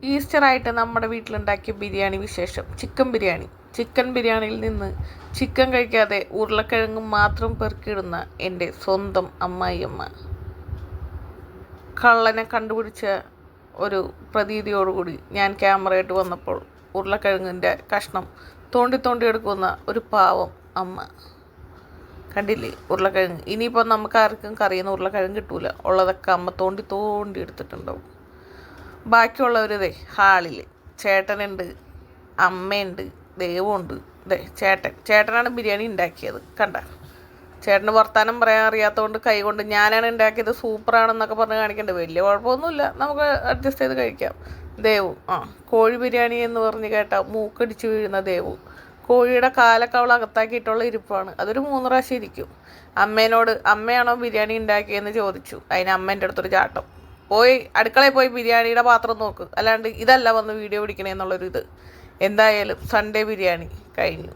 ഈസ്റ്ററായിട്ട് നമ്മുടെ വീട്ടിലുണ്ടാക്കിയ ബിരിയാണി വിശേഷം. ചിക്കൻ ബിരിയാണിയിൽ നിന്ന് ചിക്കൻ കഴിക്കാതെ ഉരുളക്കിഴങ്ങ് മാത്രം പെറുക്കിയിടുന്ന എൻ്റെ സ്വന്തം അമ്മായിയമ്മ. കള്ളനെ കണ്ടുപിടിച്ച ഒരു പ്രതീതിയോടുകൂടി ഞാൻ ക്യാമറയായിട്ട് വന്നപ്പോൾ ഉരുളക്കിഴങ്ങിൻ്റെ കഷ്ണം തോണ്ടി എടുക്കുന്ന ഒരു പാവം അമ്മ. കണ്ടില്ലേ ഉരുളക്കിഴങ്ങ്? ഇനിയിപ്പോൾ നമുക്ക് ആർക്കും കറിയുന്ന ഉരുളക്കിഴങ്ങ് കിട്ടൂല. ഉള്ളതൊക്കെ അമ്മ തോണ്ടി എടുത്തിട്ടുണ്ടാവും. ബാക്കിയുള്ളവരിതേ ഹാളിൽ ചേട്ടനുണ്ട്, അമ്മയുണ്ട്, ദൈവമുണ്ട്. ചേട്ടനാണ് ബിരിയാണി ഉണ്ടാക്കിയത്. കണ്ട, ചേട്ടന് വർത്താനം പറയാൻ അറിയാത്തതുകൊണ്ട് കൈകൊണ്ട് ഞാനാണ് ഉണ്ടാക്കിയത് സൂപ്പറാണെന്നൊക്കെ പറഞ്ഞ് കാണിക്കേണ്ടത്. വലിയ കുഴപ്പമൊന്നുമില്ല, നമുക്ക് അഡ്ജസ്റ്റ് ചെയ്ത് കഴിക്കാം. ദേവു കോഴി ബിരിയാണി എന്ന് പറഞ്ഞ് കേട്ടാൽ മൂക്കടിച്ച് വീഴുന്ന ദേവു. കോഴിയുടെ കാലൊക്കെ അവൾ അകത്താക്കിയിട്ടുള്ള ഇരിപ്പാണ്. അതൊരു 3 പ്രാവശ്യം ഇരിക്കും. അമ്മേനോട് അമ്മയാണോ ബിരിയാണി ഉണ്ടാക്കിയെന്ന് ചോദിച്ചു. അതിന് അമ്മേൻ്റെ അടുത്തൊരു ചാട്ടം. അടുക്കളയിൽ പോയി ബിരിയാണിയുടെ പാത്രം നോക്ക്, അല്ലാണ്ട് ഇതല്ല വന്ന് വീഡിയോ പിടിക്കണേ എന്നുള്ളൊരു ഇത്. എന്തായാലും സൺഡേ ബിരിയാണി കഴിഞ്ഞു.